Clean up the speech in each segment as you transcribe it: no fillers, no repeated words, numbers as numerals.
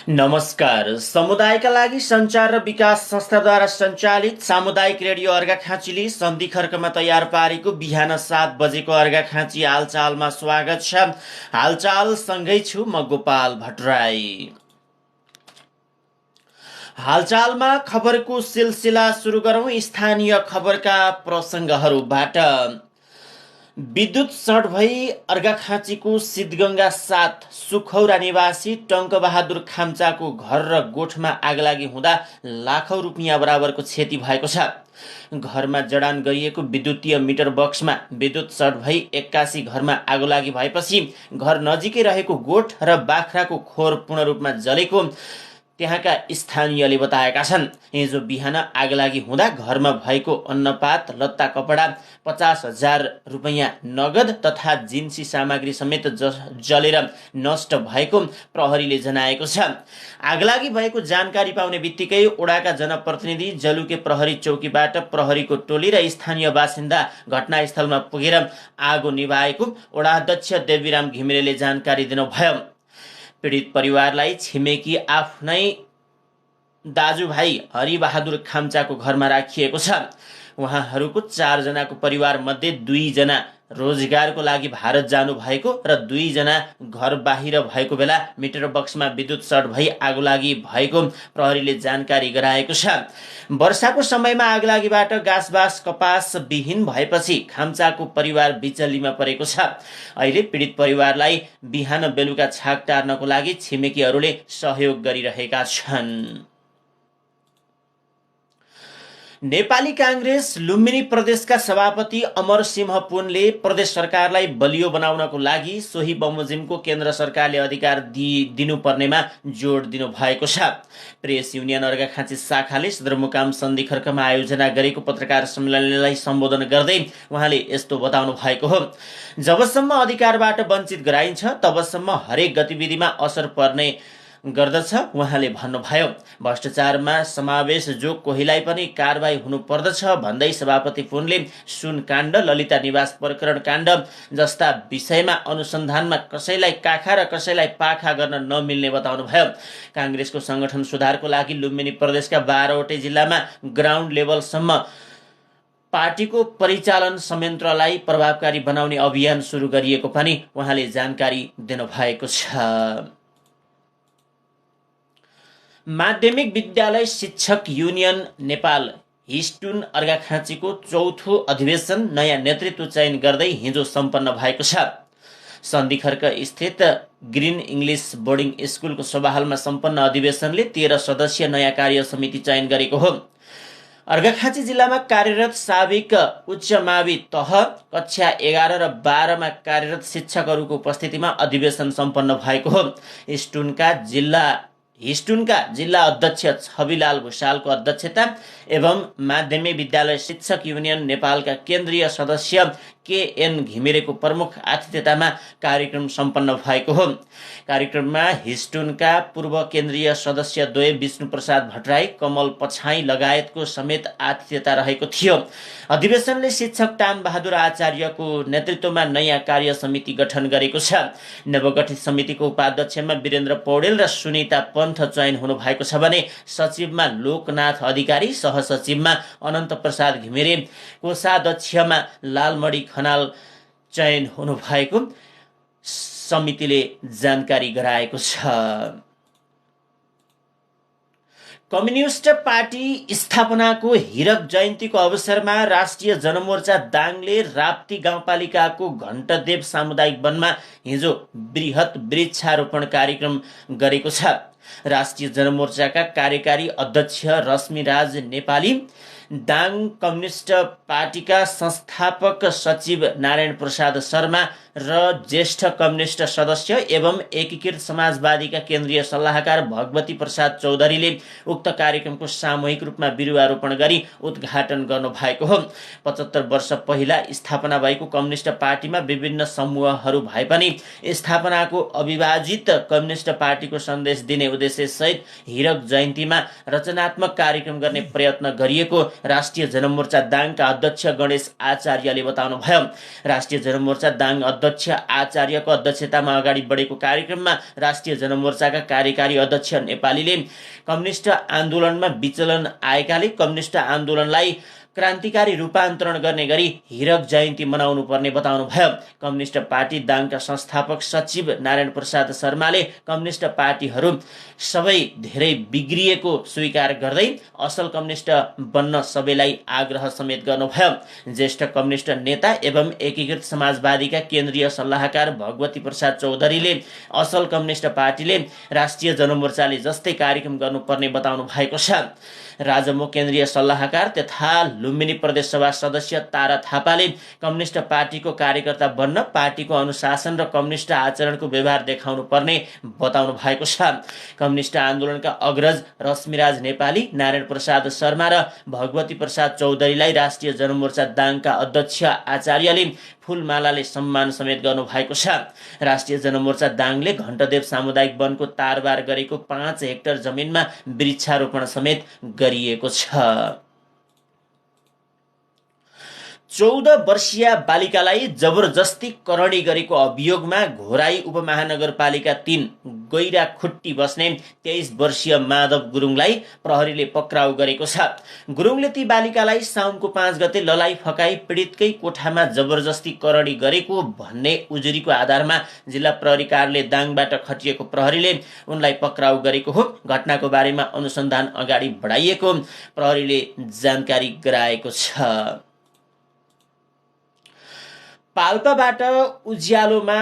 नमस्कार। समुदायका लागि सञ्चार र विकास संस्थाद्वारा सञ्चालित सामुदायिक रेडियो अर्घाखाँचीले सन्धि खर्कमा तयार पारेको बिहान 7 बजेको अर्घाखाँची हालचालमा स्वागत छ। हालचाल सँगै छु म गोपाल भट्टराई। हालचालमा खबरको सिलसिला सुरु गरौँ स्थानीय खबरका प्रसङ्गहरूबाट। विद्युत सर्ट भई अर्घाखाँचीको सिद्धगङ्गा 7 सुखौरा निवासी टङ्कबहादुर खाम्चाको घर र गोठमा आगलागी हुँदा लाखौँ रुपियाँ बराबरको क्षति भएको छ। घरमा जडान गरिएको विद्युतीय मिटर बक्समा विद्युत सर्ट भई 81 घरमा आगोलागी भएपछि घर नजिकै रहेको गोठ र बाख्राको खोर पूर्ण रूपमा जलेको त्यहाँका स्थानीयले बताएका छन्। हिजो बिहान आगलागी हुँदा घरमा भएको अन्नपात, लत्ता कपडा, 50,000 रुपियाँ नगद तथा जिन्सी सामग्री समेत जलेर नष्ट भएको प्रहरीले जनाएको छ। आगलागी भएको जानकारी पाउने बित्तिकै ओडाका जनप्रतिनिधि, जलुके प्रहरी चौकीबाट प्रहरीको टोली र स्थानीय बासिन्दा घटनास्थलमा पुगेर आगो निभाएको ओडाध्यक्ष देवीराम घिमिरेले जानकारी दिनुभयो। पीडित परिवारलाई छिमेकी आफ्नै दाजुभाइ हरिबहादुर खाम्चाको घरमा राखिएको छ। उहाँहरूको 4 जनाको परिवार मध्ये 2 जना रोजगारको लागि भारत जानु भएको र 2 जना घर बाहिर भएको बेला मिटर बक्समा विद्युत सर्ट भई आगोलागी भएको प्रहरीले जानकारी गराएको छ। वर्षाको समयमा आगलागीबाट गाँसबास कपास विहीन भएपछि खाम्चाको परिवार बिचल्लीमा परेको छ। अहिले पीडित परिवारलाई बिहान बेलुका छाक टार्नको लागि छिमेकीहरूले सहयोग गरिरहेका छन्। नेपाली काङ्ग्रेस लुम्बिनी प्रदेशका सभापति अमरसिंह पुनले प्रदेश सरकारलाई बलियो बनाउनको लागि सोही बमोजिमको केन्द्र सरकारले अधिकार दिनुपर्नेमा जोड दिनु भएको छ। प्रेस युनियन अर्घाखाँची शाखाले सदरमुकाम सन्धि खर्कमा आयोजना गरेको पत्रकार सम्मेलनलाई सम्बोधन गर्दै उहाँले यस्तो बताउनु भएको हो। जबसम्म अधिकारबाट वञ्चित गराइन्छ तबसम्म हरेक गतिविधिमा असर पर्ने गर्दछ उहाँले भन्नुभयो। भ्रष्टाचारमा समावेश जो कोहीलाई पनि कारबाही हुनु पर्दछ भन्दै सभापति पुनले सुन काण्ड, ललिता निवास प्रकरण काण्ड जस्ता विषयमा अनुसन्धानमा कसैलाई काखा र कसैलाई पाखा गर्न नमिल्ने बताउनुभयो। काङ्ग्रेसको संगठन सुधारको लागि लुम्बिनी प्रदेशका 12वटै जिल्लामा ग्राउन्ड लेभलसम्म पार्टीको परिचालन संयन्त्रलाई प्रभावकारी बनाउने अभियान सुरु गरिएको पनि उहाँले जानकारी दिनुभएको छ। माध्यमिक विद्यालय शिक्षक युनियन नेपाल हिस्टुन अर्घाखाँचीको 4थो अधिवेशन नयाँ नेतृत्व चयन गर्दै हिजो सम्पन्न भएको छ। सन्धि खर्क स्थित ग्रिन इङ्ग्लिस बोर्डिङ स्कुलको सभाहालमा सम्पन्न अधिवेशनले 13 सदस्यीय नयाँ कार्य समिति चयन गरेको हो। अर्घाखाँची जिल्लामा कार्यरत साबिक उच्च मावि तह कक्षा 11 र 12 मा कार्यरत शिक्षकहरूको उपस्थितिमा अधिवेशन सम्पन्न भएको हो। हिस्टुनका जिल्ला अध्यक्ष छविलाल भुषालको अध्यक्षता एवं माध्यमिक विद्यालय शिक्षक युनियन नेपालका केन्द्रीय सदस्य केएन घिमिरेको प्रमुख आतिथ्यतामा कार्यक्रम सम्पन्न भएको हो। कार्यक्रममा हिस्टुनका पूर्व केन्द्रीय सदस्य द्वय विष्णु प्रसाद भट्टराई, कमल पछाई लगायतको समेत आतिथ्यता रहेको थियो। अधिवेशनले शिक्षक टान बहादुर आचार्यको नेतृत्वमा नयाँ कार्य समिति गठन गरेको छ। नवगठित समितिको उपाध्यक्षमा वीरेन्द्र पौडेल र सुनिता पन्थ चयन हुनु भएको छ भने सचिवमा लोकनाथ अधिकारी, सहसचिवमा अनन्त प्रसाद घिमिरे, कोषाध्यक्षमा लालमणि खनाल चयन हुनु भएको समितिले जानकारी गराएको छ। कम्युनिस्ट पार्टी स्थापनाको हीरक जयन्तीको अवसरमा राष्ट्रिय जनमोर्चा दाङले राप्ती गाउँपालिकाको घण्टदेव सामुदायिक वनमा हिजो बृहत वृक्षारोपण कार्यक्रम गरेको छ। राष्ट्रिय जनमोर्चाका कार्यकारी अध्यक्ष रश्मिराज नेपाली, दाङ कम्युनिस्ट पार्टीका संस्थापक सचिव नारायण प्रसाद शर्मा र ज्येष्ठ कम्युनिस्ट सदस्य एवं एकीकृत समाजवादीका केन्द्रीय सल्लाहकार भगवती प्रसाद चौधरीले उक्त कार्यक्रमको सामूहिक रूपमा बिरुवारोपण गरी उद्घाटन गर्नु भएको हो। 75 वर्ष पहिला स्थापना भएको कम्युनिस्ट पार्टीमा विभिन्न समूहहरू भए पनि स्थापनाको अविभाजित कम्युनिस्ट पार्टीको सन्देश दिने उद्देश्यसहित हीरक जयन्तीमा रचनात्मक कार्यक्रम गर्ने प्रयत्न गरिएको राष्ट्रिय जनमोर्चा दाङका अध्यक्ष गणेश आचार्यले बताउनुभयो। राष्ट्रिय जनमोर्चा दाङ अध्यक्ष आचार्यको अध्यक्षतामा अगाडि बढेको कार्यक्रममा राष्ट्रिय जनमोर्चाका कार्यकारी अध्यक्ष नेपालीले कम्युनिस्ट आन्दोलनमा विचलन आएकाले कम्युनिस्ट आन्दोलनलाई क्रान्तिकारी रूपान्तरण गर्ने गरी हीरक जयन्ती मनाउनु पर्ने बताउनुभयो। कम्युनिस्ट पार्टी दाङका संस्थापक सचिव नारायण प्रसाद शर्माले कम्युनिस्ट पार्टीहरू सबै धेरै बिग्रिएको स्वीकार गर्दै असल कम्युनिस्ट बन्न सबैलाई आग्रह समेत गर्नुभयो। ज्येष्ठ कम्युनिस्ट नेता एवं एकीकृत समाजवादीका केन्द्रीय सल्लाहकार भगवती प्रसाद चौधरीले असल कम्युनिस्ट पार्टीले राष्ट्रिय जनमोर्चाले जस्तै कार्यक्रम गर्नुपर्ने बताउनु भएको छ। राजमो केन्द्रीय सल्लाहकार तथा लुम्बिनी प्रदेश सभा सदस्य तारा थापाले कम्युनिस्ट पार्टीको कार्यकर्ता बन्न पार्टीको अनुशासन र कम्युनिस्ट आचरणको व्यवहार देखाउनु पर्ने बताउनु भएको छ। कम्युनिस्ट आन्दोलनका अग्रज रश्मिराज नेपाली, नारायण प्रसाद शर्मा र भगवती प्रसाद चौधरीलाई राष्ट्रिय जनमोर्चा दाङका अध्यक्ष आचार्यले फूलमालाले सम्मान समेत गर्नु भएको छ। राष्ट्रिय जनमोर्चा दाङले घण्टदेव सामुदायिक वनको तारबार गरेको 5 हेक्टर जमिनमा वृक्षारोपण समेत गरिएको छ। 14 वर्षीय बालिकालाई जबरजस्ती करणी गरेको अभियोगमा घोराई उपमहानगरपालिका 3 गैराखुट्टी बस्ने 23 वर्षीय माधव गुरुङलाई प्रहरीले पक्राउ गरेको छ। गुरुङले ती बालिकालाई साउनको 5 गते ललाई फकाई पीडितकै कोठामा जबरजस्ती करणी गरेको भन्ने उजुरीको आधारमा जिल्ला प्रहरी कार्यालय दाङबाट खटिएको प्रहरीले उनलाई पक्राउ गरेको हो। घटनाको बारेमा अनुसन्धान अगाडि बढाइएको प्रहरीले जानकारी गराएको छ। पाल्पाबाट उज्यालोमा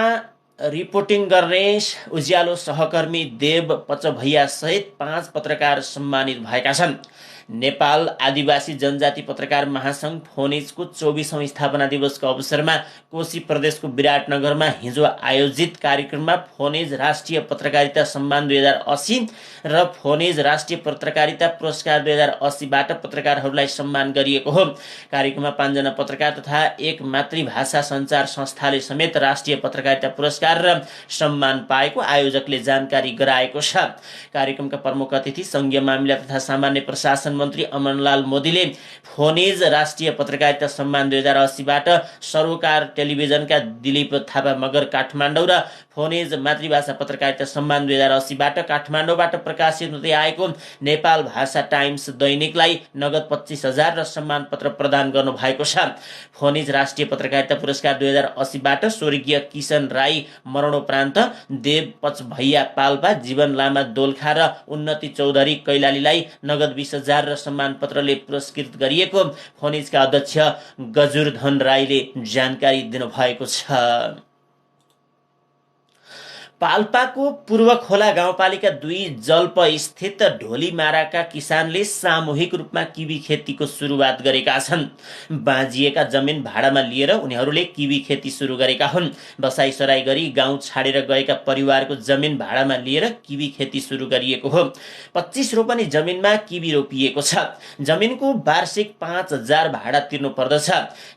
रिपोर्टिङ गर्ने उज्यालो सहकर्मी देव पचभैया सहित 5 पत्रकार सम्मानित भएका छन्। नेपाल आदिवासी जनजाति पत्रकार महासंघ फोनिजको 24औं स्थापना दिवसको अवसरमा कोशी प्रदेशको विराटनगरमा हिजो आयोजित कार्यक्रममा फोनिज राष्ट्रिय पत्रकारिता सम्मान 2080 र फोनिज राष्ट्रिय पत्रकारिता पुरस्कार 2080बाट पत्रकारहरूलाई सम्मान गरिएको हो। कार्यक्रममा 5 जना पत्रकार तथा 1 मातृभाषा सञ्चार संस्थाले समेत राष्ट्रिय पत्रकारिता पुरस्कार र सम्मान पाएको आयोजकले जानकारी गराएको छ। कार्यक्रमका प्रमुख अतिथि संघीय मामिला तथा सामान्य प्रशासन मन्त्री अमनलाल मोदीले फोनिज राष्ट्रिय पत्रकारिता सम्मान 2080बाट सरोकार टेलिभिजनका दिलीप थापा मगर काठमाडौँ र फोनिज मातृभाषा पत्रकारिता सम्मान 2080बाट काठमाडौँबाट प्रकाशित हुँदै आएको नेपाल भाषा टाइम्स दैनिकलाई नगद 25,000 र सम्मान पत्र प्रदान गर्नु भएको छ। फोनिज राष्ट्रिय पत्रकारिता पुरस्कार 2080बाट स्वर्गीय किशन राई मरणोपरान्त देव पचभैया पाल्पा, जीवन लामा दोलखा र उन्नति चौधरी कैलालीलाई नगद 20,000 र सम्मान पत्रले पुरस्कृत गरिएको फोनिजका अध्यक्ष गजुरधन राईले जानकारी दिनुभएको छ। पाल्पाको पूर्व खोला गाउँपालिका 2 जल्प स्थित ढोलीमाराका किसानले सामूहिक रूपमा किवी खेतीको सुरुवात गरेका छन्। बाँझिएका जमिन भाडामा लिएर उनीहरूले किवी खेती सुरु गरेका हुन्। बसाइसराई गरी गाउँ छाडेर गएका परिवारको जमिन भाडामा लिएर किवी खेती सुरु गरिएको हो। 25 रोपनी जमिनमा किवी रोपिएको छ। जमिनको वार्षिक 5,000 भाडा तिर्नु पर्दछ।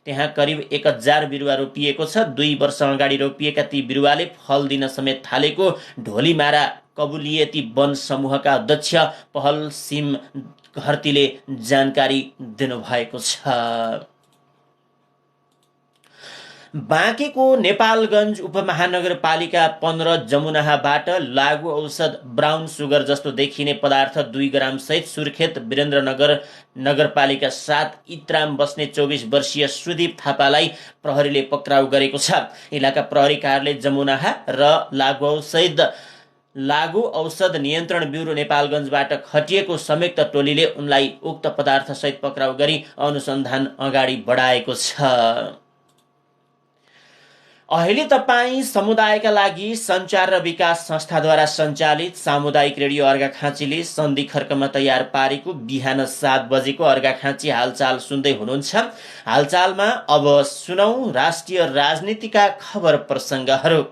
त्यहाँ करिब 1,000 बिरुवा रोपिएको छ। 2 वर्ष अगाडि रोपिएका ती बिरुवाले फल दिन समेत थालेको ढोलीमारा कबुलियती वन समूहका अध्यक्ष पहल सिम घरतीले जानकारी दिनुभएको छ। बाँकेको नेपालगञ्ज उपमहानगरपालिका 15 जमुनाहाबाट लागु औषध ब्राउन सुगर जस्तो देखिने पदार्थ 2 ग्राम सहित सुर्खेत वीरेन्द्रनगर नगरपालिका 7 इत्राम बस्ने 24 वर्षीय सुदीप थापालाई प्रहरीले पक्राउ गरेको छ। इलाका प्रहरी कार्यालय जमुनाहा र लागु औषध नियन्त्रण ब्युरो नेपालगञ्जबाट खटिएको संयुक्त टोलीले उनलाई उक्त पदार्थ सहित पक्राउ गरी अनुसन्धान अगाडि बढाएको छ। अहिले तपाईँ समुदायका लागि सञ्चार र विकास संस्थाद्वारा सञ्चालित सामुदायिक रेडियो अर्घाखाँचीले सन्धि खर्कमा तयार पारेको बिहान 7 बजेको अर्घाखाँची हालचाल सुन्दै हुनुहुन्छ। हालचालमा अब सुनौ राष्ट्रिय राजनीतिका खबर प्रसङ्गहरू।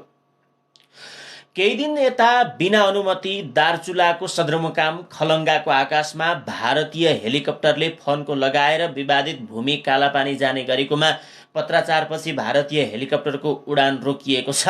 केही दिन यता बिना अनुमति दार्चुलाको सदरमुकाम खलङ्गाको आकाशमा भारतीय हेलिकप्टरले फन्को लगाएर विवादित भूमि कालापानी जाने गरेकोमा पत्राचारपछि भारतीय हेलिकप्टरको उडान रोकिएको छ।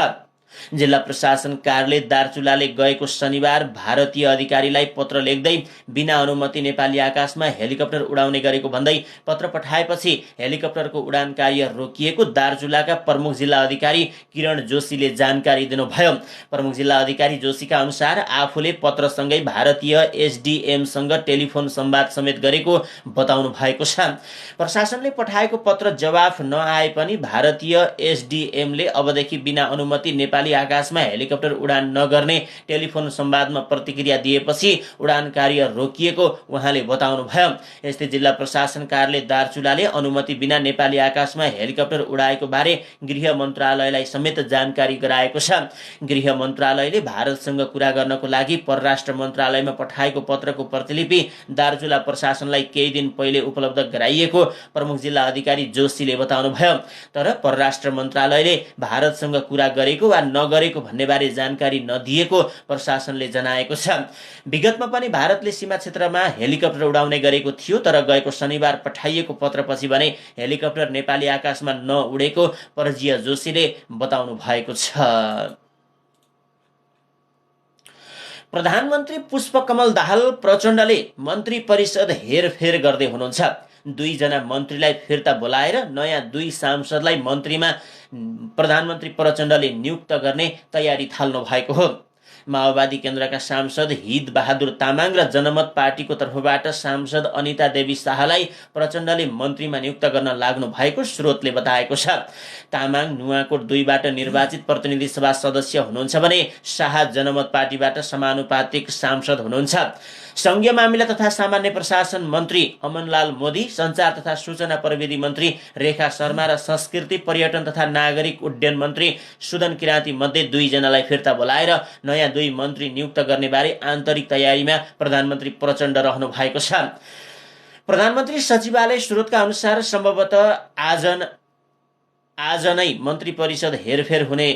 जिल्ला प्रशासन कार्यालय दार्चुलाले गएको शनिबार भारतीय अधिकारीलाई पत्र लेख्दै बिना अनुमति नेपाली आकाशमा हेलिकप्टर उडाउने गरेको भन्दै पत्र पठाएपछि हेलिकप्टरको उडान कार्य रोकिएको दार्चुलाका प्रमुख जिल्ला अधिकारी किरण जोशीले जानकारी दिनुभयो। प्रमुख जिल्ला अधिकारी जोशीका अनुसार आफूले पत्रसँगै भारतीय एसडीएमसँग टेलिफोन संवाद समेत गरेको बताउनु भएको छ। प्रशासनले पठाएको पत्र जवाफ नआए पनि भारतीय एसडीएमले अबदेखि बिना अनुमति नेपाली आकाशमा हेलिकप्टर उडान नगर्ने टेलिफोन संवादमा प्रतिक्रिया दिएपछि उडान कार्य रोकिएको उहाँले बताउनुभयो। यस्तै जिल्ला प्रशासन कार्यालय दार्चुलाले अनुमति बिना नेपाली आकाशमा हेलिकप्टर उडाएको बारे गृह मन्त्रालयलाई समेत जानकारी गराएको छ। गृह मन्त्रालयले भारतसँग कुरा गर्नको लागि परराष्ट्र मन्त्रालयमा पठाएको पत्रको प्रतिलिपि दार्चुला प्रशासनलाई केही दिन पहिले उपलब्ध गराइएको प्रमुख जिल्ला अधिकारी जोशीले बताउनुभयो। तर परराष्ट्र मन्त्रालयले भारतसँग कुरा गरेको वा नगरेको भन्नेबारे जानकारी नदिएको प्रशासनले जनाएको छ। विगतमा पनि भारतले सीमा क्षेत्रमा हेलिकप्टर उडाउने गरेको थियो, तर गएको शनिबार पठाइएको पत्रपछि भने हेलिकप्टर नेपाली आकाशमा नउडेको परजीय जोशीले बताउनु भएको छ। प्रधानमन्त्री पुष्पकमल दाहाल प्रचण्डले मन्त्री परिषद हेरफेर गर्दै हुनुहुन्छ। 2 जना मन्त्रीलाई फिर्ता बोलाएर नयाँ 2 सांसदलाई मन्त्रीमा प्रधानमन्त्री प्रचण्डले नियुक्त गर्ने तयारी थाल्नु भएको हो। माओवादी केन्द्रका सांसद हिद बहादुर तामाङ र जनमत पार्टीको तर्फबाट सांसद अनिता देवी शाहलाई प्रचण्डले मन्त्रीमा नियुक्त गर्न लाग्नु भएको स्रोतले बताएको छ। तामाङ नुवाकोट 2बाट निर्वाचित प्रतिनिधि सभा सदस्य हुनुहुन्छ भने शाह जनमत पार्टीबाट समानुपातिक सांसद हुनुहुन्छ। संघीय मामिला तथा सामान्य प्रशासन मन्त्री अमनलाल मोदी, सञ्चार तथा सूचना प्रविधि मन्त्री रेखा शर्मा र संस्कृति पर्यटन तथा नागरिक उड्डयन मन्त्री सुदन किराँती मध्ये 2 जनालाई फिर्ता बोलाएर नयाँ 2 मन्त्री नियुक्त गर्ने बारे आन्तरिक तयारीमा प्रधानमन्त्री प्रचण्ड रहनु भएको छ। प्रधानमन्त्री सचिवालय स्रोतका अनुसार सम्भवतः आज नै मन्त्री परिषद हेरफेर हुने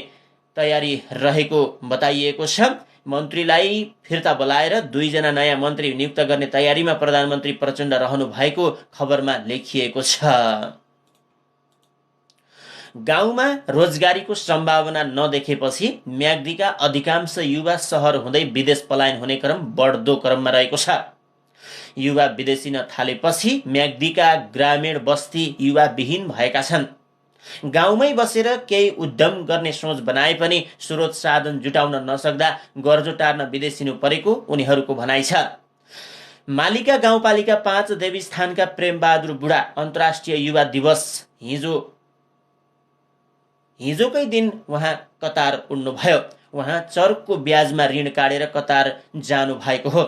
तयारी रहेको बताइएको छ। मन्त्रीलाई फिर्ता बोलाएर 2 जना नयाँ मन्त्री नियुक्त गर्ने तयारीमा प्रधानमन्त्री प्रचण्ड रहनु भएको खबरमा लेखिएको छ। गाउँमा रोजगारीको सम्भावना नदेखेपछि म्याग्दीका अधिकांश युवा सहर हुँदै विदेश पलायन हुने क्रम बढ्दो क्रममा रहेको छ। युवा विदेशिन थालेपछि म्याग्दीका ग्रामीण बस्ती युवा विहीन भएका छन्। गाउँमै बसेर केही उद्यम गर्ने सोच बनाए पनि स्रोत साधन जुटाउन नसक्दा गर्जो टार्न विदेशिनु परेको उनीहरूको भनाइ छ। मालिका गाउँपालिका 5 देवीस्थानका प्रेमबहादुर बुढा अन्तर्राष्ट्रिय युवा दिवस हिजोकै दिन उहाँ कतार उड्नुभयो। उहाँ चर्को ब्याजमा ऋण काटेर कतार जानु भएको हो।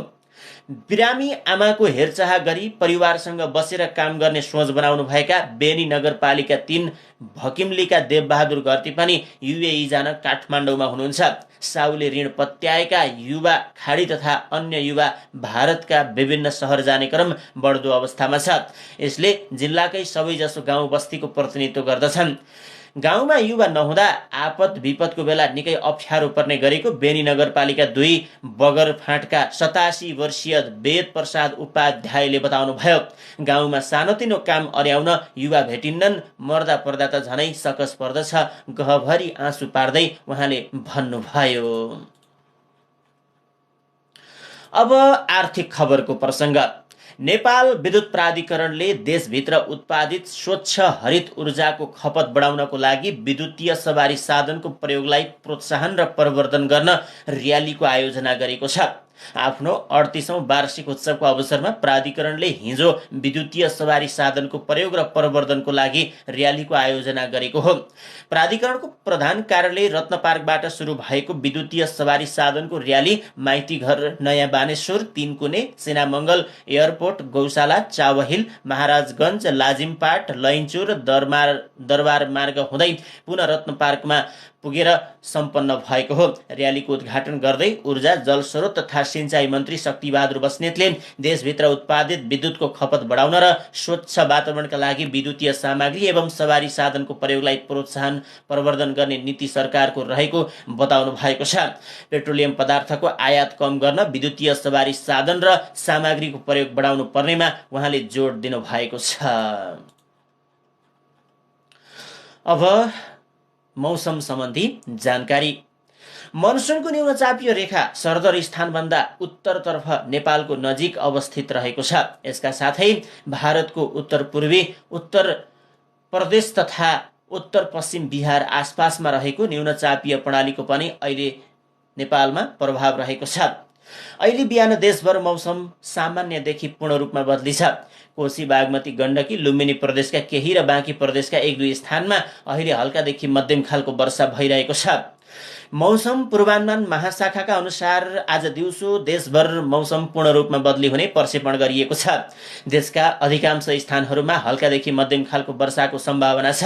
बिरामी आमाको हेरचाह गरी परिवारसँग बसेर काम गर्ने सोच बनाउनु भएका बेनी नगरपालिका 3 भकिमलीका देवबहादुर घरती पनि युएई जान काठमाडौँमा हुनुहुन्छ। साउले ऋण पत्याएका युवा खाडी तथा अन्य युवा भारतका विभिन्न सहर जाने क्रम बढ्दो अवस्थामा छ। यसले जिल्लाकै सबैजसो गाउँ बस्तीको प्रतिनिधित्व गर्दछन्। गाउँमा युवा नहुँदा आपद विपदको बेला निकै अप्ठ्यारो पर्ने गरेको बेनी नगरपालिका 2 बगरफाँटका 87 वर्षीय वेद प्रसाद उपाध्यायले बताउनुभयो। गाउँमा सानोतिनो काम अर्याउन युवा भेटिन्नन्, मर्दा पर्दा त झनै सकस पर्दछ, गहभरि आँसु पार्दै उहाँले भन्नुभयो। अब आर्थिक खबरको प्रसङ्ग। नेपाल विद्युत प्राधिकरणले देशभित्र उत्पादित स्वच्छ हरित ऊर्जाको खपत बढाउनको लागि विद्युतीय सवारी साधनको प्रयोगलाई प्रोत्साहन र प्रवर्धन गर्न र्यालीको आयोजना गरेको छ। आफ्नो 38औं वार्षिक उत्सवको अवसरमा प्राधिकरणले हिजो विद्युतीय सवारी साधनको प्रयोग र प्रवर्धनको लागि र्यालीको आयोजना गरेको हो। प्राधिकरणको प्रधान कार्यालय रत्नपार्कबाट सुरु भएको विद्युतीय सवारी साधनको र्याली माइतीघर, नयाँ बानेश्वर, 3 कुने, सेनामङ्गल, एयरपोर्ट, गौशाला, चावहिल, महाराजगञ्ज, लाजिमपाट, लैनचुर, दरबार मार्ग हुँदै पुनः रत्नपार्कमा पुगेर सम्पन्न भएको हो। र्यालीको उद्घाटन गर्दै ऊर्जा, जलस्रोत तथा सिंचाई मन्त्री शक्तिबहादुर बस्नेतले देशभित्र उत्पादित विद्युतको खपत बढाउन र स्वच्छ वातावरणका लागि विद्युतीय सामग्री एवं सवारी साधनको प्रयोगलाई प्रोत्साहन प्रवर्धन गर्ने नीति सरकारको रहेको बताउनु भएको छ। पेट्रोलियम पदार्थको आयात कम गर्न विद्युतीय सवारी साधन र सामग्रीको प्रयोग बढाउनु पर्नेमा उहाँले जोड दिनु भएको छ। अब मौसम सम्बन्धी जानकारी। मनसुनको न्यूनचापीय रेखा सरदर स्थानभन्दा उत्तरतर्फ नेपालको नजिक अवस्थित रहेको छ। यसका साथै भारतको उत्तर पूर्वी उत्तर प्रदेश तथा उत्तर पश्चिम बिहार आसपासमा रहेको न्यूनचापीय प्रणालीको पनि अहिले नेपालमा प्रभाव रहेको छ। अहिले बिहान देशभर मौसम सामान्यदेखि पूर्ण रूपमा बदली छ। कोशी, बागमती, गण्डकी, लुम्बिनी प्रदेशका केही र बाँकी प्रदेशका एक दुई स्थानमा अहिले हल्कादेखि मध्यम खालको वर्षा भइरहेको छ। मौसम पूर्वानुमान महाशाखाका अनुसार आज दिउँसो देशभर मौसम पूर्ण रूपमा बदली हुने प्रक्षेपण गरिएको छ। देशका अधिकांश स्थानहरूमा हल्कादेखि मध्यम खालको वर्षाको सम्भावना छ।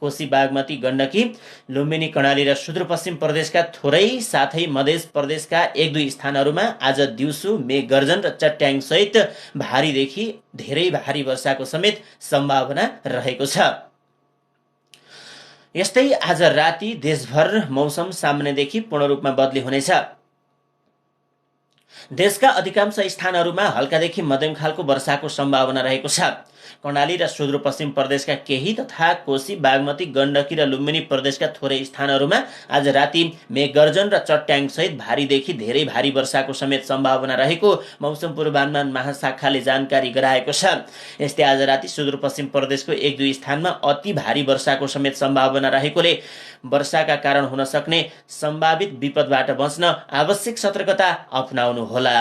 कोशी, बागमती, गण्डकी, लुम्बिनी, कर्णाली र सुदूरपश्चिम प्रदेशका थोरै साथै मध्य प्रदेशका एक दुई स्थानहरूमा आज दिउँसो मेघ गर्जन र चट्याङ सहित भारीदेखि धेरै भारी वर्षाको समेत सम्भावना रहेको छ। यस्तै आज राति देशभर मौसम सामान्यदेखि पूर्ण रूपमा बदली हुनेछ। देशका अधिकांश स्थानहरूमा हल्कादेखि मध्यम खालको वर्षाको सम्भावना रहेको छ। कर्णाली र सुदूरपश्चिम प्रदेशका केही तथा कोशी, बागमती, गण्डकी र लुम्बिनी प्रदेशका थोरै स्थानहरूमा आज राति मेघगर्जन र चट्याङ सहित भारीदेखि धेरै भारी वर्षाको समेत सम्भावना रहेको मौसम पूर्वानुमान महाशाखाले जानकारी गराएको छ। यस्तै आज राति सुदूरपश्चिम प्रदेशको एक दुई स्थानमा अति भारी वर्षाको समेत सम्भावना रहेकोले वर्षाका कारण हुन सक्ने सम्भावित विपदबाट बच्न आवश्यक सतर्कता अपनाउनुहोला।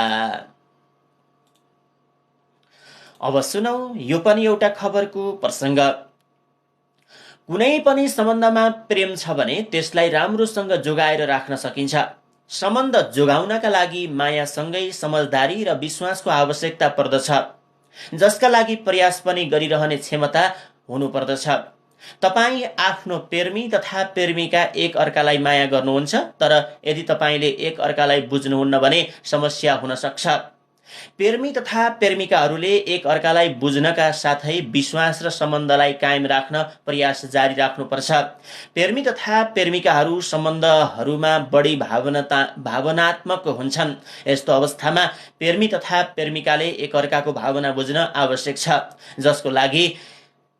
अब सुनौ यो पनि एउटा खबरको प्रसङ्ग। कुनै पनि सम्बन्धमा प्रेम छ भने त्यसलाई राम्रोसँग जोगाएर राख्न सकिन्छ। सम्बन्ध जोगाउनका लागि मायासँगै समझदारी र विश्वासको आवश्यकता पर्दछ, जसका लागि प्रयास पनि गरिरहने क्षमता हुनुपर्दछ। तपाईँ आफ्नो प्रेमी तथा प्रेमिका एक अर्कालाई माया गर्नुहुन्छ, तर यदि तपाईँले एक अर्कालाई बुझ्नुहुन्न भने समस्या हुन सक्छ। प्रेमी तथा प्रेमिकाहरूले एक अर्कालाई बुझ्नका साथै विश्वास र सम्बन्धलाई कायम राख्न प्रयास जारी राख्नुपर्छ। प्रेमी तथा प्रेमिकाहरू सम्बन्धहरूमा बढी भावनात्मक हुन्छन्। यस्तो अवस्थामा प्रेमी तथा प्रेमिकाले एक अर्काको भावना बुझ्न आवश्यक छ, जसको लागि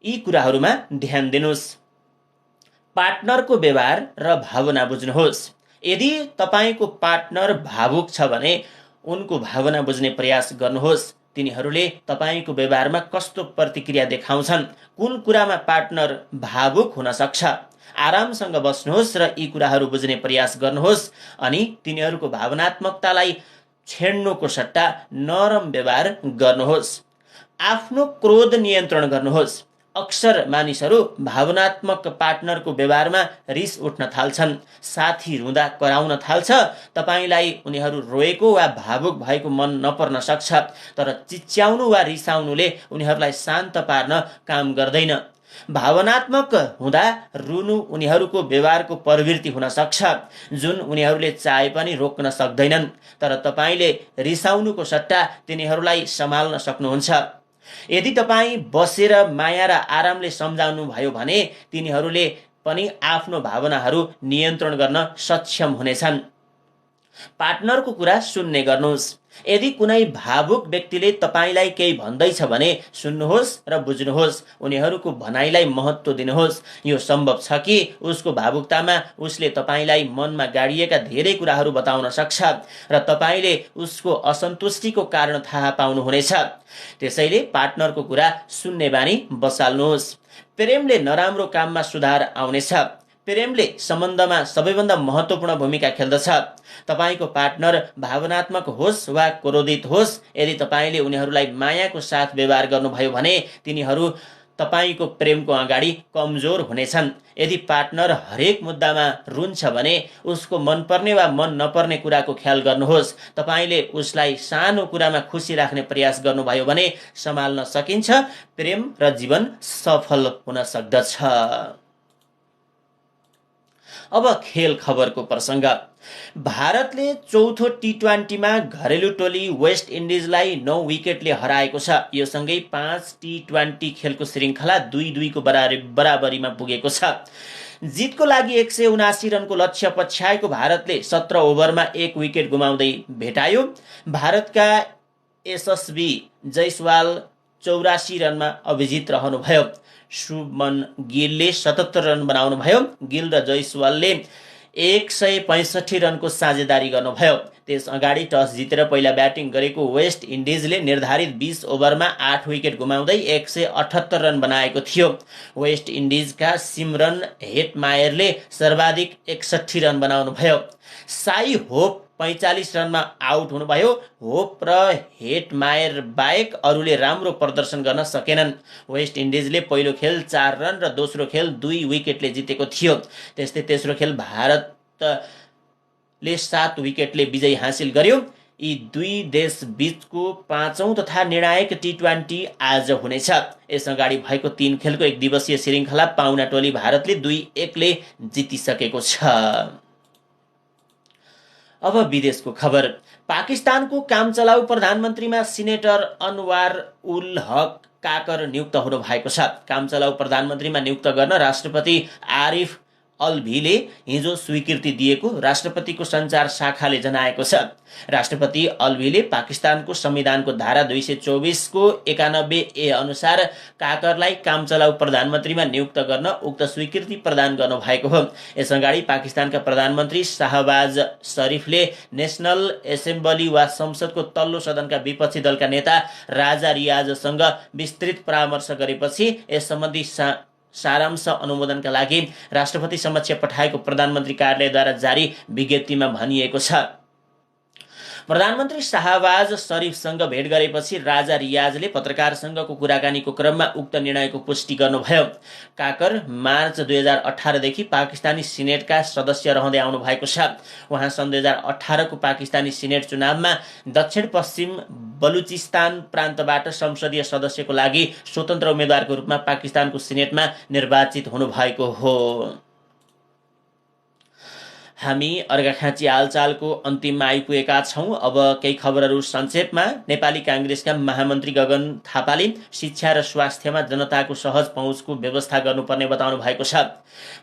यी कुराहरूमा ध्यान दिनुहोस्। पार्टनरको व्यवहार र भावना बुझ्नुहोस्। यदि तपाईँको पार्टनर भावुक छ भने उनको भावना बुझ्ने प्रयास गर्नुहोस्। तिनीहरूले तपाईँको व्यवहारमा कस्तो प्रतिक्रिया देखाउँछन्, कुन कुरामा पार्टनर भावुक हुन सक्छ। आरामसँग बस्नुहोस् र यी कुराहरू बुझ्ने प्रयास गर्नुहोस् अनि तिनीहरूको भावनात्मकतालाई छेड्नुको सट्टा नरम व्यवहार गर्नुहोस्। आफ्नो क्रोध नियन्त्रण गर्नुहोस्। अक्सर मानिसहरू भावनात्मक पार्टनरको व्यवहारमा रिस उठ्न थाल्छन्। साथी रुँदा कराउन थाल्छ। तपाईलाई उनीहरू रोएको वा भावुक भएको मन नपर्न सक्छ, तर चिच्याउनु वा रिसाउनुले उनीहरूलाई शान्त पार्न काम गर्दैन। भावनात्मक हुँदा रुनु उनीहरूको व्यवहारको प्रवृत्ति हुन सक्छ, जुन उनीहरूले चाहे पनि रोक्न सक्दैनन्। तर तपाईले रिसाउनुको सट्टा तिनीहरूलाई सम्हाल्न सक्नुहुन्छ। यदि तपाईँ बसेर माया र आरामले सम्झाउनु भयो भने तिनीहरूले पनि आफ्नो भावनाहरू नियन्त्रण गर्न सक्षम हुनेछन्। पार्टनरको कुरा सुन्ने गर्नुहोस्। यदि कुनै भावुक व्यक्तिले तपाईँलाई केही भन्दैछ भने सुन्नुहोस् र बुझ्नुहोस्। उनीहरूको भनाइलाई महत्त्व दिनुहोस्। यो सम्भव छ कि उसको भावुकतामा उसले तपाईँलाई मनमा गाडिएका धेरै कुराहरू बताउन सक्छ र तपाईँले उसको असन्तुष्टिको कारण थाहा पाउनुहुनेछ। त्यसैले पार्टनरको कुरा सुन्ने बानी बसाल्नुहोस्। प्रेमले नराम्रो काममा सुधार आउनेछ। प्रेमले सम्बन्धमा सबैभन्दा महत्त्वपूर्ण भूमिका खेल्दछ। तपाईको पार्टनर भावनात्मक होस् वा क्रोधित होस्, यदि तपाईँले उनीहरूलाई मायाको साथ व्यवहार गर्नुभयो भने तिनीहरू तपाईको प्रेमको अगाडि कमजोर हुनेछन्। यदि पार्टनर हरेक मुद्दामा रुन्छ भने उसको मनपर्ने वा मन नपर्ने कुराको ख्याल गर्नुहोस्। तपाईँले उसलाई सानो कुरामा खुसी राख्ने प्रयास गर्नुभयो भने सम्हाल्न सकिन्छ। प्रेम र जीवन सफल हुन सक्दछ। अब खेल खबरको प्रसङ्ग। भारतले चौथो टी20मा घरेलु टोली वेस्ट इन्डिजलाई 9 विकेटले हराएको छ। यो सँगै 5 टी20 खेलको श्रृङ्खला 2-2 को बराबरीमा पुगेको छ। जितको लागि 179 रनको लक्ष्य पछ्याएको भारतले 17 ओभरमा 1 विकेट गुमाउँदै भेटायो। भारतका यशस्वी जयसवाल 84 रनमा अभिजित रहनुभयो। शुभमन गिलले 77 रन बनाउनुभयो। गिल र जयसवालले 165 रनको साझेदारी गर्नुभयो। त्यस अगाडि टस जितेर पहिला ब्याटिङ गरेको वेस्ट इन्डिजले निर्धारित 20 ओभरमा 8 विकेट गुमाउँदै 178 रन बनाएको थियो। वेस्ट इन्डिजका सिमरन हेटमायरले सर्वाधिक 61 रन बनाउनुभयो। साई होप 45 रनमा आउट हुनुभयो। होप र हेटमायर बाहेक अरूले राम्रो प्रदर्शन गर्न सकेनन्। वेस्ट इन्डिजले पहिलो खेल 4 रन र दोस्रो खेल 2 विकेटले जितेको थियो। त्यस्तै तेस्रो खेल भारतले 7 विकेटले विजय हासिल गर्यो। यी दुई देश बीचको 5औं तथा निर्णायक T20 आज हुनेछ। यस अगाडि भएको 3 खेलको एक दिवसीय श्रृङ्खला पाहुना टोली भारतले 2-1 ले जितिसकेको छ। अब विदेशको खबर। पाकिस्तानको कामचलाउ प्रधानमन्त्रीमा सिनेटर अनवार उल हक काकर नियुक्त हुनु भएको छ। कामचलाउ प्रधानमन्त्रीमा नियुक्त गर्न राष्ट्रपति आरिफ अल्भीले हिजो स्वीकृति दिएको राष्ट्रपतिको सञ्चार शाखाले जनाएको छ। राष्ट्रपति अल्भीले पाकिस्तानको संविधानको धारा 224 को 91A अनुसार काकरलाई कामचलाउ प्रधानमन्त्रीमा नियुक्त गर्न उक्त स्वीकृति प्रदान गर्नु भएको हो। यस अगाडि पाकिस्तानका प्रधानमन्त्री शाहबाज शरीफले नेशनल एसेम्बली वा संसदको तल्लो सदनका विपक्षी दलका नेता राजा रियाजसँग विस्तृत परामर्श गरेपछि यस सम्बन्धी सारांश अनुमोदनका लागि राष्ट्रपति समक्ष पठाएको प्रधानमन्त्री कार्यालयद्वारा जारी विज्ञप्तिमा भनिएको छ। प्रधानमन्त्री शाहबाज शरीफसँग भेट गरेपछि राजा रियाजले पत्रकारसँगको कुराकानीको क्रममा उक्त निर्णयको पुष्टि गर्नुभयो। काकर मार्च 2018 देखि पाकिस्तानी सिनेटका सदस्य रहँदै आउनु भएको छ। उहाँ सन् 2018 को पाकिस्तानी सिनेट चुनावमा दक्षिण पश्चिम बलुचिस्तान प्रान्तबाट संसदीय सदस्यको लागि स्वतन्त्र उम्मेद्वारको रूपमा पाकिस्तानको सिनेटमा निर्वाचित हुनुभएको हो। हामी अर्घाखाँची हालचालको अन्तिममा आइपुगेका छौं। अब केही खबरहरू संक्षेपमा। नेपाली कांग्रेसका महामन्त्री गगन थापाले शिक्षा र स्वास्थ्यमा जनताको सहज पहुँचको व्यवस्था गर्नुपर्ने बताउनु भएको छ।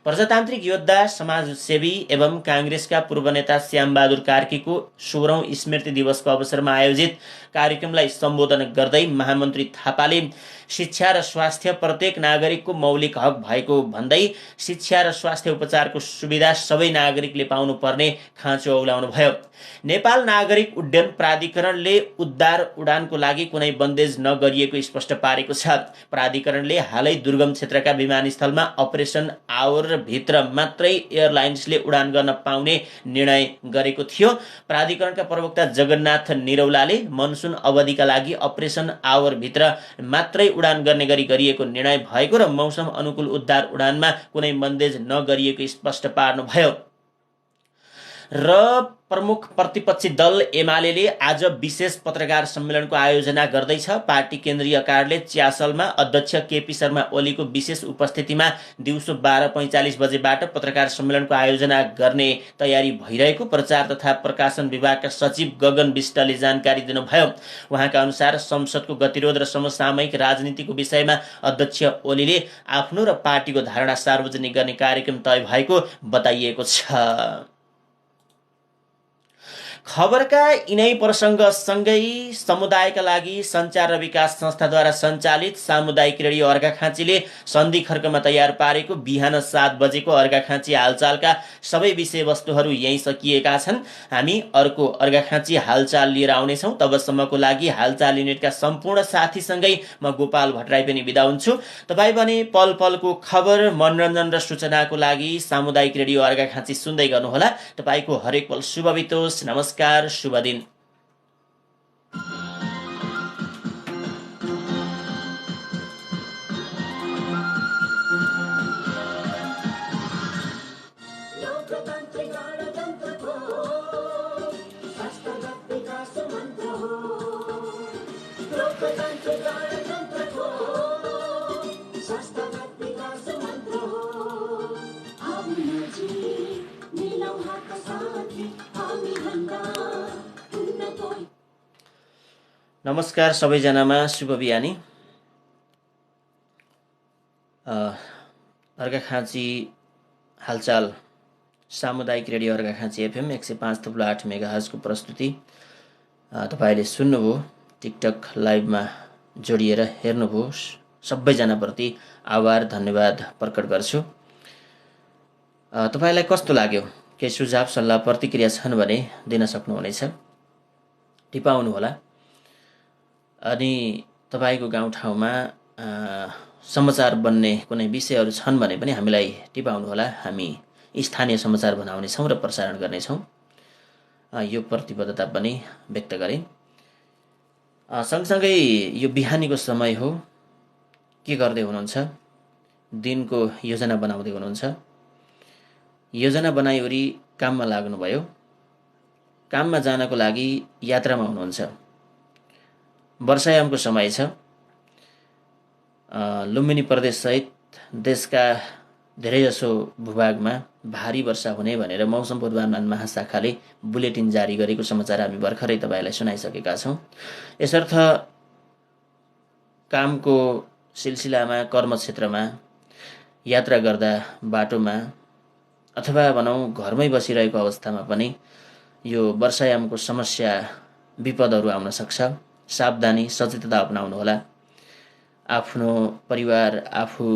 प्रजातान्त्रिक योद्धा, समाजसेवी एवं कांग्रेसका पूर्व नेता श्यामबहादुर कार्कीको 16औं स्मृति दिवसको अवसरमा आयोजित कार्यक्रमलाई सम्बोधन गर्दै महामन्त्री थापाले शिक्षा र स्वास्थ्य प्रत्येक नागरिकको मौलिक हक भएको भन्दै शिक्षा र स्वास्थ्य उपचारको सुविधा सबै नागरिकले पाउनुपर्ने खाँचो औलाउनु भयो। नेपाल नागरिक उड्डयन प्राधिकरणले उद्धार उडानको लागि कुनै बन्देज नगरिएको स्पष्ट पारेको छ। प्राधिकरणले हालै दुर्गम क्षेत्रका विमानस्थलमा अपरेसन आवर भित्र मात्रै एयरलाइन्सले उडान गर्न पाउने निर्णय गरेको थियो। प्राधिकरणका प्रवक्ता जगन्नाथ निरौलाले मनसुन अवधिका लागि अपरेसन आवर भित्र मात्रै उडान गर्ने गरी गरिएको निर्णय भएको र मौसम अनुकूल उद्धार उडानमा कुनै बन्देज नगरिएको स्पष्ट पार्नुभयो। र प्रमुख प्रतिपक्षी दल एमाले आज विशेष पत्रकार सम्मेलनको आयोजना गर्दैछ। पार्टी केन्द्रीय कार्यालय च्यासलमा अध्यक्ष केपी शर्मा ओलीको विशेष उपस्थितिमा दिउँसो 12:45 बजेबाट पत्रकार सम्मेलनको आयोजना गर्ने तयारी भइरहेको प्रचार तथा प्रकाशन विभागका सचिव गगन विष्टले जानकारी दिनुभयो। उहाँका अनुसार संसदको गतिरोध र समसामयिक राजनीतिको विषयमा अध्यक्ष ओलीले आफ्नो र पार्टीको धारणा सार्वजनिक गर्ने कार्यक्रम तय भएको बताइएको छ। खबरका यिनै प्रसङ्ग सँगै समुदायका लागि सञ्चार र विकास संस्थाद्वारा सञ्चालित सामुदायिक रेडियो अर्घाखाँचीले सन्धि खर्कमा तयार पारेको बिहान 7 बजेको अर्घाखाँची हालचालका सबै विषयवस्तुहरू यही सकिएका छन्। हामी अर्को अर्घाखाँची हालचाल लिएर आउनेछौँ। तबसम्मको लागि हालचाल युनिटका सम्पूर्ण साथीसँगै म गोपाल भट्टराई पनि बिदा हुन्छु। तपाईँ भने पल पलको खबर, मनोरञ्जन र सूचनाको लागि सामुदायिक रेडियो अर्घाखाँची सुन्दै गर्नुहोला। तपाईँको हरेक पल शुभ बितोस्। नमस्कार, शुभ दिन। नमस्कार सबैजनामा, शुभ बिहानी। अर्घाखाँची हालचाल सामुदायिक रेडियो अर्घाखाँची एफएम 105.8 मेगाहर्जको प्रस्तुति तपाईँले सुन्नुभयो। टिकटक लाइभमा जोडिएर हेर्नुभयो। सबैजनाप्रति आभार, धन्यवाद प्रकट गर्छु। तपाईँलाई कस्तो लाग्यो केही सुझाव सल्लाह प्रतिक्रिया छन् भने दिन सक्नुहुनेछ, टिपाउनुहोला। अनि तपाईँको गाउँठाउँमा समाचार बन्ने कुनै विषयहरू छन् भने पनि हामीलाई टिपाउनुहोला। हामी स्थानीय समाचार बनाउनेछौँ र प्रसारण गर्नेछौँ, यो प्रतिबद्धता पनि व्यक्त गरेँ। सँगसँगै यो बिहानीको समय हो, के गर्दै हुनुहुन्छ? दिनको योजना बनाउँदै हुनुहुन्छ? योजना बनाइवरी काममा लाग्नुभयो? काममा जानको लागि यात्रामा हुनुहुन्छ? वर्षायामको समय छ। लुम्बिनी प्रदेशसहित देशका धेरैजसो भूभागमा भारी वर्षा हुने भनेर मौसम पूर्वानुमान महाशाखाले बुलेटिन जारी गरेको समाचार हामी भर्खरै तपाईँलाई सुनाइसकेका छौँ। यसर्थ कामको सिलसिलामा, कर्मक्षेत्रमा यात्रा गर्दा बाटोमा अथवा भनौँ घरमै बसिरहेको अवस्थामा पनि यो वर्षायामको समस्या, विपदहरू आउन सक्छ। सावधानी, सचेतता अपनाउनुहोला। आफ्नो परिवार, आफू,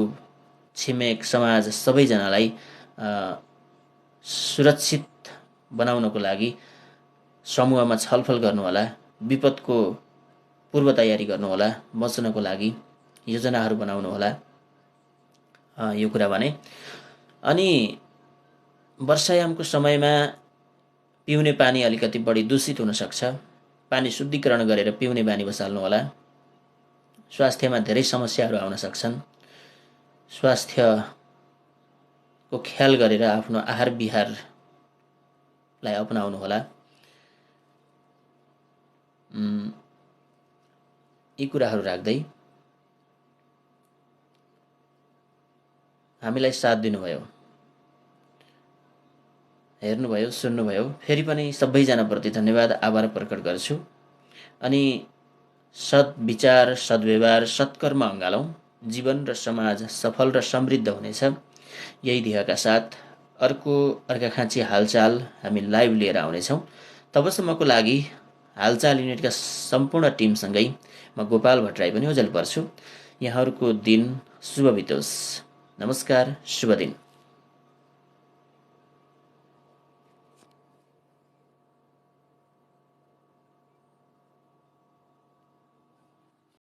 छिमेक, समाज सबैजनालाई सुरक्षित बनाउनको लागि समूहमा छलफल गर्नुहोला। विपदको पूर्व तयारी गर्नुहोला। बच्नको लागि योजनाहरू बनाउनुहोला। यो कुरा भने। अनि वर्षायामको समयमा पिउने पानी अलिकति बढी दूषित हुन सक्छ। पानी शुद्धिकरण गरेर पिउने बानी बसाल्नुहोला। स्वास्थ्यमा धेरै समस्याहरू आउन सक्छन्। स्वास्थ्यको ख्याल गरेर आफ्नो आहार विहारलाई अपनाउनुहोला। यी कुराहरू राख्दै हामीलाई साथ दिनुभयो, हेर्नुभयो, सुन्नुभयो, फेरि पनि सबैजनाप्रति धन्यवाद, आभार प्रकट गर्छु। अनि सद्विचार, सद्व्यवहार, सत्कर्म अँगालौँ। जीवन र समाज सफल र समृद्ध हुनेछ। यही ध्येयका साथ अर्घाखाँची हालचाल हामी लाइभ लिएर आउनेछौँ। तबसम्मको लागि हालचाल युनिटका सम्पूर्ण टिमसँगै म गोपाल भट्टराई पनि ओझेल पर्छु। यहाँहरूको दिन शुभ बितोस्। नमस्कार, शुभ दिन।